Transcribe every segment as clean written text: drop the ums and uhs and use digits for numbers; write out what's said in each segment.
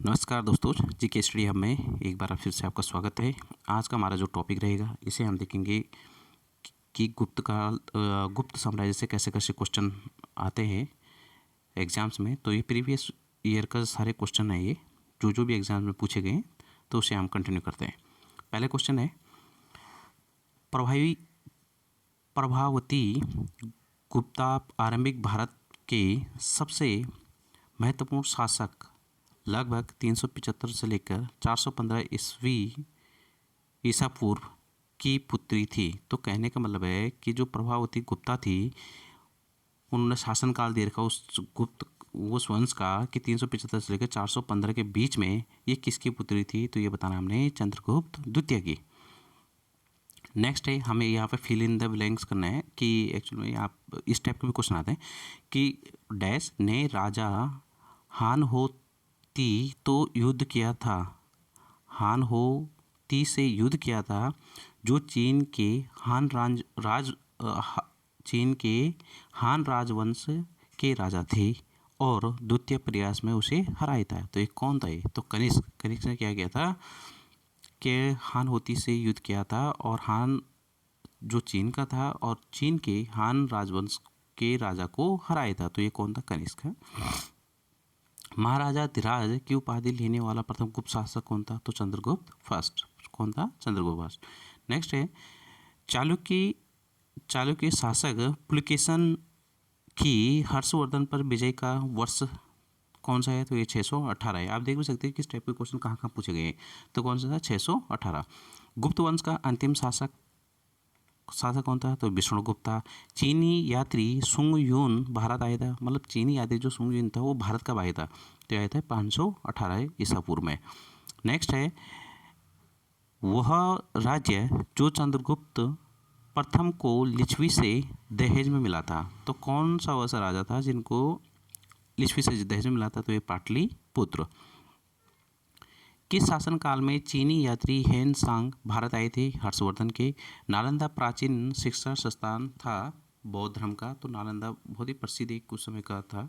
नमस्कार दोस्तों, GK study hub में एक बार फिर से आपका स्वागत है। आज का हमारा जो टॉपिक रहेगा, इसे हम देखेंगे कि गुप्त साम्राज्य से कैसे कैसे क्वेश्चन आते हैं एग्जाम्स में। तो ये प्रीवियस ईयर का सारे क्वेश्चन है, ये जो भी एग्जाम में पूछे गए हैं, तो उसे हम कंटिन्यू करते हैं। पहले क्वेश्चन है, प्रभावती गुप्ता आरंभिक भारत के सबसे महत्वपूर्ण शासक लगभग 375 से लेकर 415 ईसा पूर्व की पुत्री थी। तो कहने का मतलब है कि जो प्रभावती गुप्ता थी, उन्होंने शासनकाल दे रखा उस वंश का कि 375 से लेकर 415 के बीच में ये किसकी पुत्री थी। तो ये बताना हमने चंद्रगुप्त द्वितीय की। नेक्स्ट है, हमें यहाँ पे फिल इन द ब्लैंक्स करना है कि एक्चुअली में आप इस टाइप के भी क्वेश्चन आते हैं कि डैश ने राजा हान हो ती तो युद्ध किया था। हान हो ती से युद्ध किया था, जो चीन के चीन के हान राजवंश के राजा थे और द्वितीय प्रयास में उसे हराया था। तो ये कौन था? ये तो कनिष्क ने क्या किया था कि हान होती से युद्ध किया था, और हान जो चीन का था और चीन के हान राजवंश के राजा को हराया था। तो ये कौन था? कनिष्क है। महाराजा धीराज की उपाधि लेने वाला प्रथम गुप्त शासक कौन था? तो चंद्रगुप्त फर्स्ट। कौन था? चंद्रगुप्त फर्स्ट। नेक्स्ट है, चालुक्य शासक पुलकेशन की हर्षवर्धन पर विजय का वर्ष कौन सा है? तो ये 618 है। आप देख भी सकते हैं किस टाइप के क्वेश्चन कहाँ कहाँ पूछे गए हैं। तो कौन सा था? 618। गुप्त वंश का अंतिम शासक कौन था? तो विष्णुगुप्ता। चीनी यात्री सुंग यून भारत आया था, मतलब चीनी यात्री जो सुंग यून था वो भारत कब आया था? तो आया था 518 ईसा पूर्व में। नेक्स्ट है, वह राज्य जो चंद्रगुप्त प्रथम को लिच्छवी से दहेज में मिला था। तो कौन सा वैसा राजा था जिनको लिच्छवी से दहेज में मिला था? तो ये पाटलिपुत्र। किस शासनकाल में चीनी यात्री हेन सांग भारत आए थे? हर्षवर्धन के। नालंदा प्राचीन शिक्षा संस्थान था बौद्ध धर्म का। तो नालंदा बहुत ही प्रसिद्ध एक कुछ समय का था।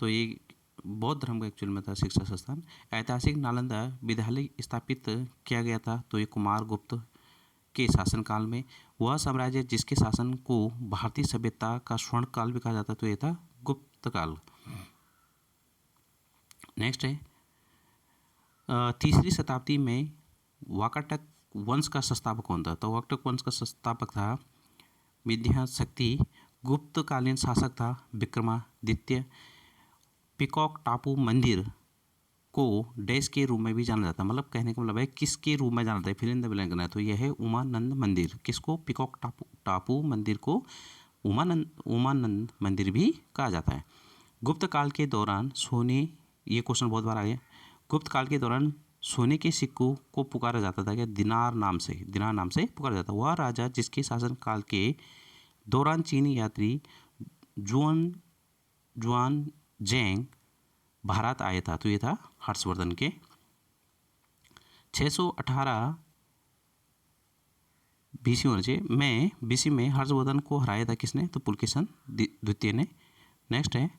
तो ये बौद्ध धर्म का एक्चुअल में था शिक्षा संस्थान। ऐतिहासिक नालंदा विद्यालय स्थापित किया गया था। तो ये कुमार गुप्त के शासनकाल में। वह साम्राज्य जिसके शासन को भारतीय सभ्यता का स्वर्ण काल भी कहा जाता, तो ये था गुप्त काल। नेक्स्ट है, तीसरी शताब्दी में वाकाटक वंश का संस्थापक कौन था? तो वाकाटक वंश का संस्थापक था विद्याशक्ति। गुप्तकालीन शासक था विक्रमादित्य। पिकॉक टापू मंदिर को डैश के रूप में भी जाना जाता है, मतलब कहने का मतलब है किसके रूप में जाना जाता है? फिल इन द ब्लैंक करना है। तो यह है उमानंद मंदिर। किसको? पिकॉक टापू मंदिर को उमानंद मंदिर भी कहा जाता है। गुप्त काल के दौरान सोने, ये क्वेश्चन बहुत बार आ गया, गुप्त काल के दौरान सोने के सिक्कों को पुकारा जाता था क्या? दिनार नाम से पुकारा जाता। वह राजा जिसके शासन काल के दौरान चीनी यात्री जुआन जेंग भारत आया था। तो ये था हर्षवर्धन के। 618 बीसी होना चाहिए में बीसी में हर्षवर्धन को हराया था किसने? तो पुलकेशन द्वितीय ने। नेक्स्ट है,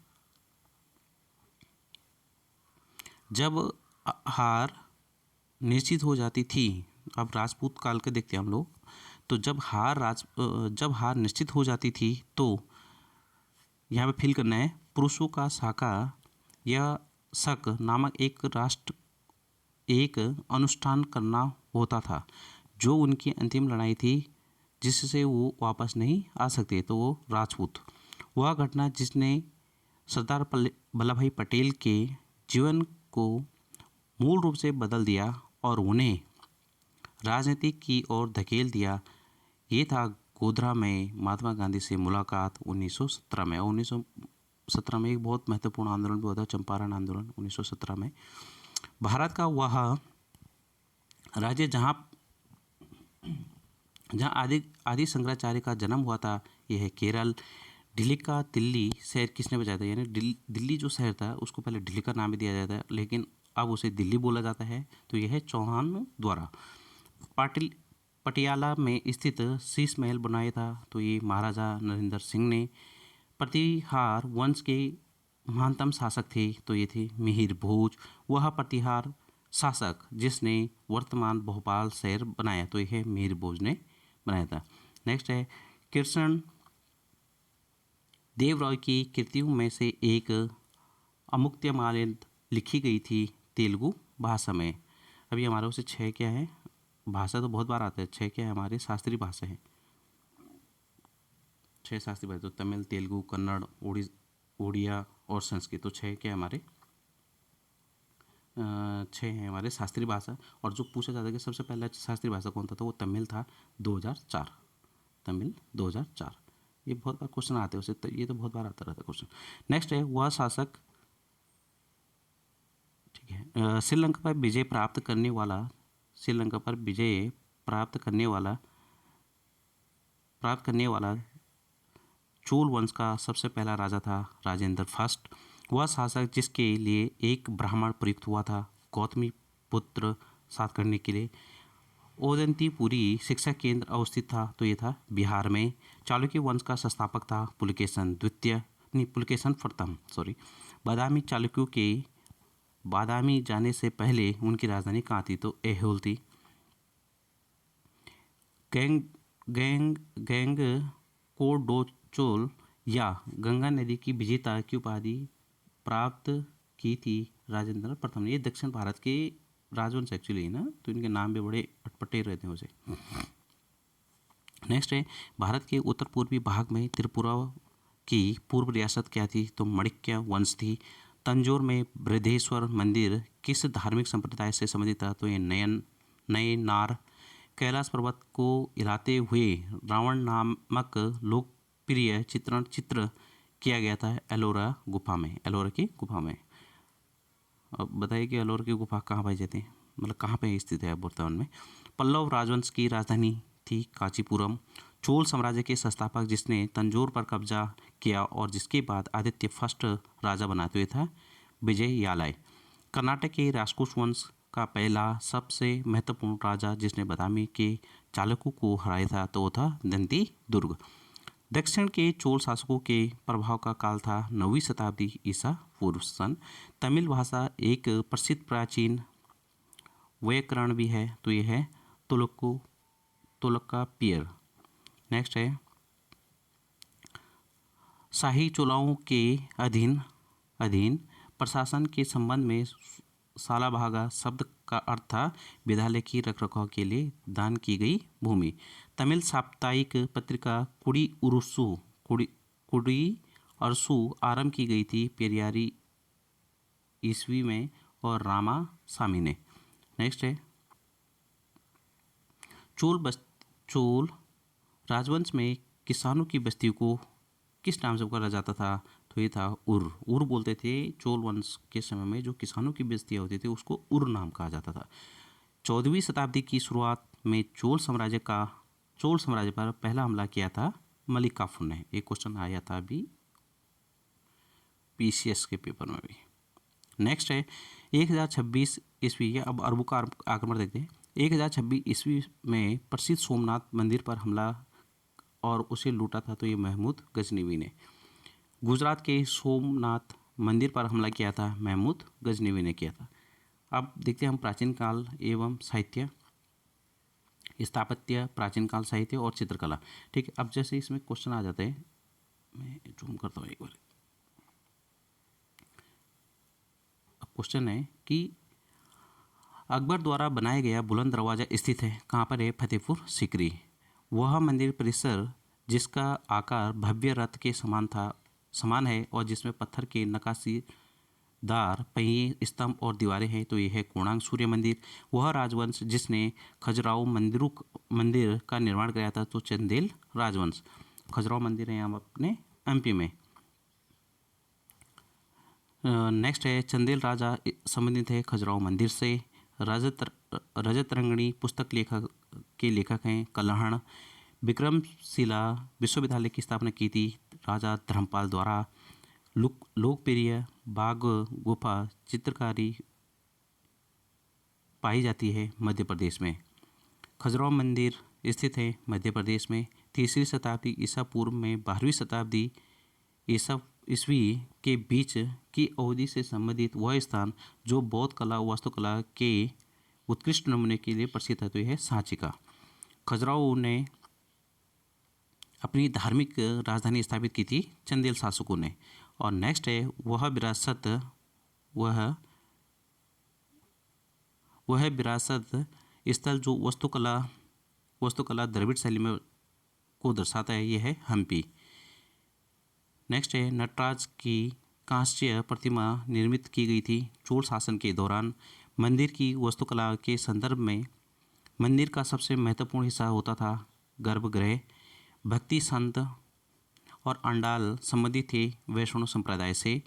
जब हार निश्चित हो जाती थी, अब राजपूत काल के देखते हैं हम लोग। तो जब हार निश्चित हो जाती थी, तो यहाँ पे फिल करना है, पुरुषों का साका या शक नामक एक अनुष्ठान करना होता था, जो उनकी अंतिम लड़ाई थी जिससे वो वापस नहीं आ सकते। तो वो राजपूत। वह घटना जिसने सरदार वल्लभ भाई पटेल के जीवन को मूल रूप से बदल दिया और उन्हें राजनीति की ओर धकेल दिया, ये था गोधरा में महात्मा गांधी से मुलाकात 1917 में। 1917 में एक बहुत महत्वपूर्ण आंदोलन भी हुआ था, चंपारण आंदोलन 1917 में। भारत का वह राज्य जहाँ आदि शंकराचार्य का जन्म हुआ था, यह है केरल। दिल्ली का दिल्ली शहर किसने बचाया था? यानी दिल्ली जो शहर था उसको पहले दिल्ली का नाम भी दिया जाता है, लेकिन अब उसे दिल्ली बोला जाता है। तो यह है चौहान द्वारा। पटियाला में स्थित शीश महल बनाया था। तो ये महाराजा नरेंद्र सिंह ने। प्रतिहार वंश के महानतम शासक थे तो ये थे मिहिर भोज। वह प्रतिहार शासक जिसने वर्तमान भोपाल शहर बनाया तो यह मिहिर भोज ने बनाया था। नेक्स्ट है कृष्ण देव रॉय की कृतियों में से एक अमुक्तमाल्यद लिखी गई थी तेलुगु भाषा में। अभी हमारे उसे 6 क्या है, भाषा तो बहुत बार आता है, 6 क्या है हमारे शास्त्रीय भाषा है, 6 शास्त्रीय भाषा तो तमिल, तेलुगु, कन्नड़, उड़िया और संस्कृत, तो 6 क्या है हमारे 6 हैं हमारे शास्त्रीय भाषा। और जो पूछा जाता है कि सबसे पहला शास्त्रीय भाषा कौन था तो वो तमिल था 2004, तमिल 2004। ये बहुत बार क्वेश्चन आते हैं उसे, तो ये तो बहुत बार आता रहता है क्वेश्चन। नेक्स्ट है वह शासक, ठीक है, श्रीलंका पर विजय प्राप्त करने वाला, श्रीलंका पर विजय प्राप्त करने वाला चोल वंश का सबसे पहला राजा था राजेंद्र फर्स्ट। वह शासक जिसके लिए एक ब्राह्मण प्रयुक्त हुआ था गौतमी पुत्र सातकर्णी के लिए। ओदंतीपुरी शिक्षा केंद्र अवस्थित था तो ये था बिहार में। चालुक्य वंश का संस्थापक था पुलकेशन द्वितीय, नहीं पुलकेशन प्रथम, सॉरी। बादामी चालुक्यों के बादामी जाने से पहले उनकी राजधानी कहाँ थी तो ऐहोल थी। गैंग गैंग गैंग कोडोचोल या गंगा नदी की विजेता की उपाधि प्राप्त की थी राजेंद्र प्रथम ने। ये दक्षिण भारत के राजवंश एक्चुअली ना, तो इनके नाम भी बड़े अटपटे रहते हैं उसे। नेक्स्ट है भारत के उत्तर पूर्वी भाग में त्रिपुरा की पूर्व रियासत क्या थी तो मणिक्य वंश थी। तंजौर में बृहदेश्वर मंदिर किस धार्मिक संप्रदाय से संबंधित था तो ये नए नार। कैलाश पर्वत को हिलाते हुए रावण नामक लोकप्रिय चित्र किया गया था एलोरा गुफा में, एलोरा की गुफा में। अब बताइए कि एलोरा की गुफा कहाँ पाई जाती है, मतलब कहाँ पे स्थित है वर्तमान में। पल्लव राजवंश की राजधानी थी कांचीपुरम। चोल साम्राज्य के संस्थापक जिसने तंजौर पर कब्जा किया और जिसके बाद आदित्य फर्स्ट राजा बनाते हुए था विजय यालाय। कर्नाटक के राजकोष वंश का पहला सबसे महत्वपूर्ण राजा जिसने बादामी के चालुक्यों को हराया था तो वो था दंती दुर्ग। दक्षिण के चोल शासकों के प्रभाव का काल था 9वीं शताब्दी ईसा पूर्व सन। तमिल भाषा एक प्रसिद्ध प्राचीन व्याकरण भी है तो ये है तोलकाप्पियर। नेक्स्ट है शाही चोलाओं के अधीन प्रशासन के संबंध में सालाभागा शब्द का अर्थ था विद्यालय की रखरखाव के लिए दान की गई भूमि। तमिल साप्ताहिक पत्रिका कुड़ी अरसू आरंभ की गई थी पेरियारी ईस्वी में और रामा सामी ने। नेक्स्ट है चोल राजवंश में किसानों की बस्तियों को किस नाम से पुकारा जाता था तो ये था उर बोलते थे। चोल वंश के समय में जो किसानों की बस्तियाँ होती थी उसको उर नाम कहा जाता था। 14वीं शताब्दी की शुरुआत में चोल साम्राज्य पर पहला हमला किया था मलिक काफूर ने। एक क्वेश्चन आया था अभी पीसीएस के पेपर में भी। नेक्स्ट है 1026 ईस्वी, अब अरबों का आक्रमण देखते हैं। 1026 ईस्वी में प्रसिद्ध सोमनाथ मंदिर पर हमला और उसे लूटा था तो ये महमूद गजनवी ने। गुजरात के सोमनाथ मंदिर पर हमला किया था महमूद गजनवी ने किया था। अब देखते हैं हम प्राचीन काल एवं साहित्य, स्थापत्य, प्राचीन काल साहित्य और चित्रकला। ठीक है, अब जैसे इसमें क्वेश्चन आ जाते हैं, मैं जूम करता हूँ एक बार। अब क्वेश्चन है कि अकबर द्वारा बनाया गया बुलंद दरवाजा स्थित है कहाँ पर है फतेहपुर सीकरी। वह मंदिर परिसर जिसका आकार भव्य रथ के समान है और जिसमें पत्थर के नक्काशीदार पहिए, स्तंभ और दीवारें हैं तो यह है कोणार्क सूर्य मंदिर। वह राजवंश जिसने खजुराहो मंदिर का निर्माण कराया था तो चंदेल राजवंश। खजुराहो मंदिर है यहाँ अपने एमपी में। नेक्स्ट है चंदेल राजा संबंधित है खजुराहो मंदिर से। रजत रंगणी पुस्तक लेखक हैं कल्हण। विक्रमशिला विश्वविद्यालय की स्थापना की थी राजा धर्मपाल द्वारा। लोकप्रिय बाघ गुफा चित्रकारी पाई जाती है मध्य प्रदेश में। खजुराहो मंदिर स्थित है मध्य प्रदेश में। 3री शताब्दी ईसा पूर्व में 12वीं शताब्दी ईसा ईस्वी के बीच की अवधि से संबंधित वह स्थान जो बौद्ध कला वास्तुकला के उत्कृष्ट नमूने के लिए प्रसिद्ध है, तो यह है सांची का। खजुराहो ने अपनी धार्मिक राजधानी स्थापित की थी चंदेल शासकों ने। और नेक्स्ट है वह विरासत स्थल जो वास्तुकला द्रविड़ शैली में को दर्शाता है, यह है हम्पी। नेक्स्ट है नटराज की कांस्य प्रतिमा निर्मित की गई थी चोल शासन के दौरान। मंदिर की वास्तुकला के संदर्भ में मंदिर का सबसे महत्वपूर्ण हिस्सा होता था गर्भगृह। भक्ति संत और अंडाल संबंधित थे वैष्णव संप्रदाय से।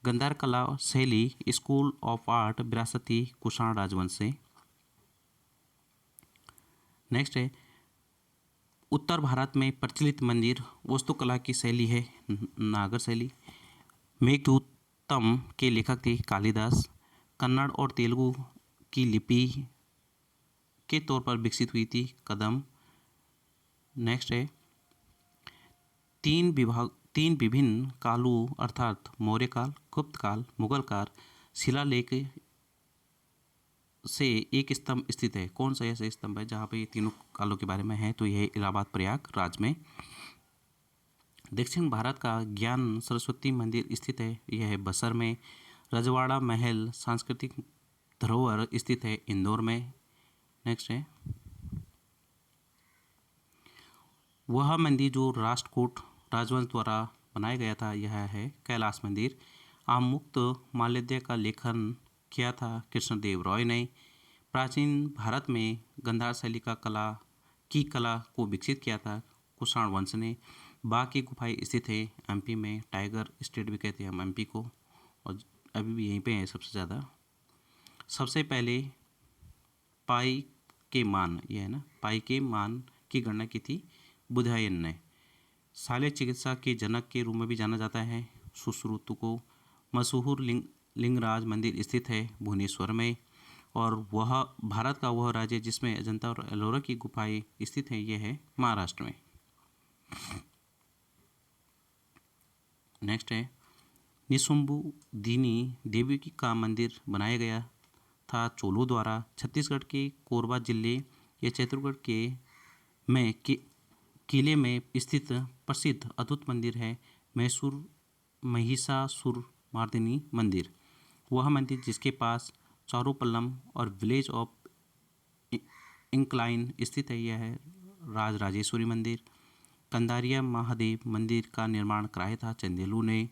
गंधार कला शैली स्कूल ऑफ आर्ट विरासत थी कुषाण राजवंश से। नेक्स्ट है उत्तर भारत में प्रचलित मंदिर वास्तुकला की शैली है नागर शैली। मेघदूतम के लेखक थे कालिदास। कन्नड़ और तेलुगु की लिपि के तौर पर विकसित हुई थी कदम। नेक्स्ट है तीन विभिन्न कालों अर्थात मौर्य काल, गुप्त काल, मुगल काल शिलालेख से एक स्तंभ स्थित है। कौन सा ऐसा स्तंभ है जहाँ पे ये तीनों कालों के बारे में है, तो यह इलाहाबाद प्रयागराज में। दक्षिण भारत का ज्ञान सरस्वती मंदिर स्थित है, यह है बसर में। रजवाड़ा महल सांस्कृतिक धरोहर स्थित है इंदौर में। नेक्स्ट है वह मंदिर जो राष्ट्रकूट राजवंश द्वारा बनाया गया था, यह है कैलाश मंदिर। आमुक्त माल्यद्य का लेखन किया था कृष्णदेव राय ने। प्राचीन भारत में गंधार शैली कला को विकसित किया था कुषाण वंश ने। बाघ की गुफाएं स्थित है एमपी में। टाइगर स्टेट भी कहते हैं हम एमपी को, और अभी भी यहीं पे है सबसे ज़्यादा। सबसे पहले पाई के मान की गणना की थी बुधायन ने। शालेय चिकित्सा के जनक के रूप में भी जाना जाता है सुश्रुत को। मशहूर लिंगराज मंदिर स्थित है भुवनेश्वर में। और वह भारत का वह राज्य जिसमें अजंता और एलोरा की गुफाएं स्थित हैं, यह है महाराष्ट्र में। नेक्स्ट है निशुंभु दीनी देवी का मंदिर बनाया गया था चोलों द्वारा। छत्तीसगढ़ के कोरबा जिले या चित्रकूट के किले में स्थित प्रसिद्ध अद्भुत मंदिर है महिषासुरमर्दिनी मंदिर। वह मंदिर जिसके पास चारुपल्लम और विलेज ऑफ इंक्लाइन स्थित है, यह है राजराजेश्वरी मंदिर। कंदारिया महादेव मंदिर का निर्माण कराया था चंदेलू ने।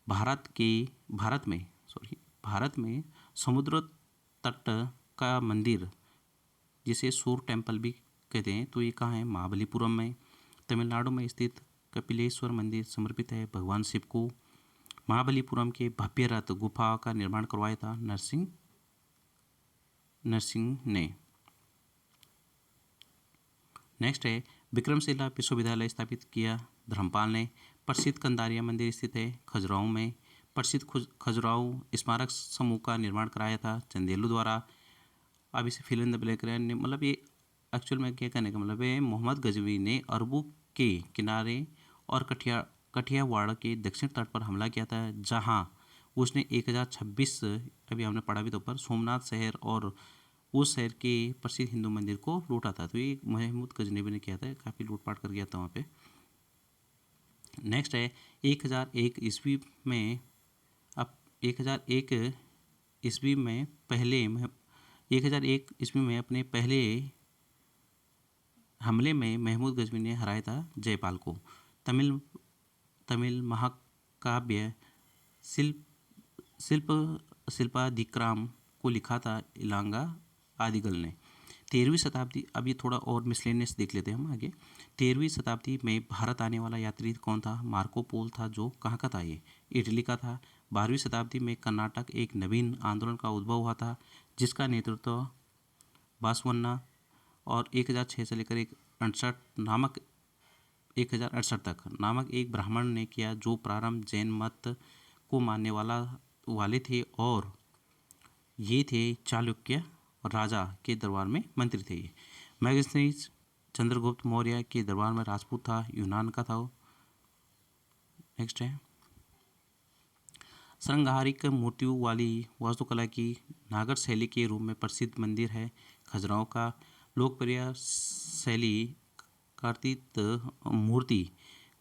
भारत में समुद्र तट का मंदिर जिसे सूर टेम्पल भी कहते हैं, तो ये कहाँ है महाबलीपुरम में। तमिलनाडु में स्थित कपिलेश्वर मंदिर समर्पित है भगवान शिव को। महाबलीपुरम के भव्य रथ गुफा का निर्माण करवाया था नरसिंह ने। नेक्स्ट है विक्रमशिला विश्वविद्यालय स्थापित किया धर्मपाल ने। प्रसिद्ध कंदारिया मंदिर स्थित है खजुराहो में। प्रसिद्ध खजुराहो स्मारक समूह का निर्माण कराया था चंदेलू द्वारा। अब इसे फिल इन द ब्लैंक ने, मतलब ये एक्चुअल में क्या कहने का मतलब है, मोहम्मद गजनवी ने अरबू के किनारे और कठियावाड़ के दक्षिण तट पर हमला किया था, जहां उसने 1026 अभी हमने पढ़ा भी तो पर सोमनाथ शहर और उस शहर के प्रसिद्ध हिंदू मंदिर को लूटा था। तो ये मोहम्मद गजनवी ने किया था, काफ़ी लूटपाट कर गया था वहाँ पे। नेक्स्ट है 1001 ईस्वी में 1001 ईस्वी में अपने पहले हमले में महमूद गजनवी ने हराया था जयपाल को। तमिल महाकाव्य शिल्पाधिक्राम को लिखा था इलांगा आदिगल ने। 13वीं शताब्दी, अब ये थोड़ा और मिसलेनियस देख लेते हैं हम आगे। 13वीं शताब्दी में भारत आने वाला यात्री कौन था? मार्को पोल था, जो कहाँ का था? ये इटली का था। 12वीं शताब्दी में कर्नाटक एक नवीन आंदोलन का उद्भव हुआ था, जिसका नेतृत्व बासवन्ना और 1006 से लेकर 1068 तक नामक एक ब्राह्मण ने किया, जो प्रारंभ जैन मत को मानने वाले थे, और ये थे चालुक्य राजा के दरबार में मंत्री थे। मैगस्थनीज चंद्रगुप्त मौर्य के दरबार में राजपूत था, यूनान का था वो। नेक्स्ट है श्रृंगारिक मूर्तियों वाली वास्तुकला की नागर शैली के रूप में प्रसिद्ध मंदिर है खजुराहो का। लोकप्रिय शैली कर्तित मूर्ति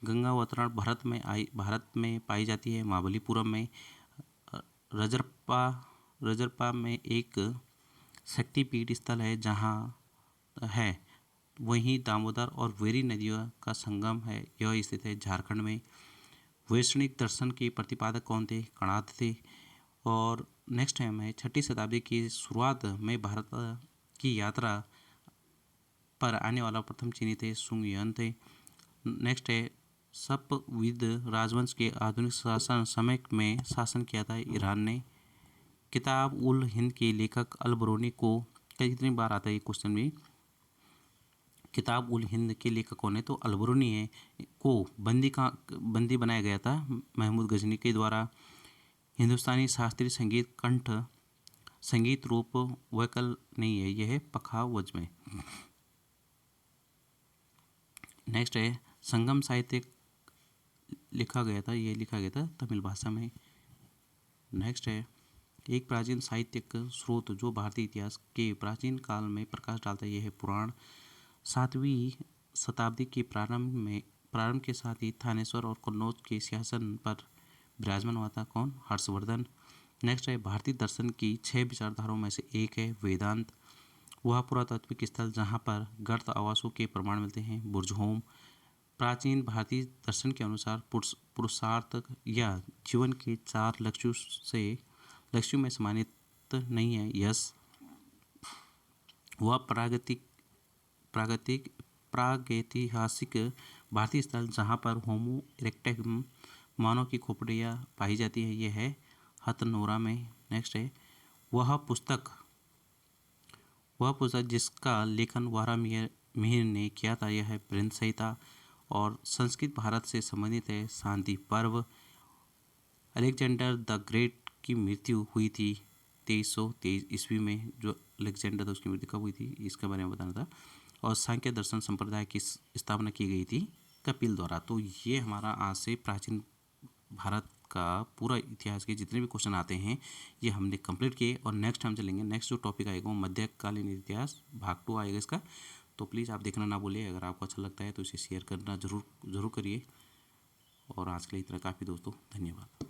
गंगा अवतरण भारत में पाई जाती है। महाबलीपुरम में रजरप्पा में एक शक्तिपीठ स्थल है जहाँ है। वहीं दामोदर और वेरी नदियों का संगम है, यह स्थित है झारखंड में। वैष्णिक दर्शन के प्रतिपादक कौन थे? कणाद थे। और नेक्स्ट टाइम है 6वीं शताब्दी की शुरुआत में भारत की यात्रा पर आने वाला प्रथम चीनी थे सुंगयुआन थे। नेक्स्ट है सफविद राजवंश के आधुनिक शासन समय में शासन किया था ईरान ने। किताब उल हिंद के लेखक अल बरूनी को कितनी बार आता है ये क्वेश्चन में? किताब उल हिंद के लेखक कौन है? तो अल बरूनी है। को बंदी बनाया गया था महमूद गजनी के द्वारा। हिंदुस्तानी शास्त्रीय संगीत कंठ संगीत रूप वैकल नहीं है, यह है पखावज में। नेक्स्ट है संगम साहित्य लिखा गया था तमिल भाषा में। नेक्स्ट है एक प्राचीन साहित्यिक स्रोत जो भारतीय इतिहास के प्राचीन काल में प्रकाश डालता है, यह है पुराण। 7वीं शताब्दी के प्रारंभ के साथ ही थानेश्वर और कन्नौज के सिंहासन पर विराजमान हुआ था कौन? हर्षवर्धन। नेक्स्ट है भारतीय दर्शन की 6 विचारधाराओं में से एक है वेदांत। वह पुरातात्विक स्थल जहाँ पर गर्त आवासों के प्रमाण मिलते हैं बुर्जहोम। प्राचीन भारतीय दर्शन के अनुसार पुरुषार्थ या जीवन के 4 लक्ष्यों में सम्मानित नहीं है यश। वह प्रागैतिहासिक भारतीय स्थल जहाँ पर होमो इरेक्टस मानव की खोपड़ियाँ पाई जाती है, यह है हथनोरा में। नेक्स्ट है वह पुस्तक जिसका लेखन वारा मिहिर ने किया था, यह है वृंद संहिता। और संस्कृत भारत से संबंधित है शांति पर्व। अलेक्जेंडर द ग्रेट की मृत्यु हुई थी 2323 ईस्वी में। जो अलेक्जेंडर था उसकी मृत्यु कब हुई थी इसके बारे में बताना था। और सांख्य दर्शन संप्रदाय की स्थापना की गई थी कपिल द्वारा। तो ये हमारा आज से प्राचीन भारत का पूरा इतिहास के जितने भी क्वेश्चन आते हैं ये हमने कंप्लीट किए। और नेक्स्ट हम चलेंगे, नेक्स्ट जो टॉपिक आएगा वो मध्यकालीन इतिहास भाग 2 आएगा इसका। तो प्लीज़ आप देखना ना भूलिए। अगर आपको अच्छा लगता है तो इसे शेयर करना ज़रूर करिए। और आज के लिए इतना काफ़ी दोस्तों, धन्यवाद।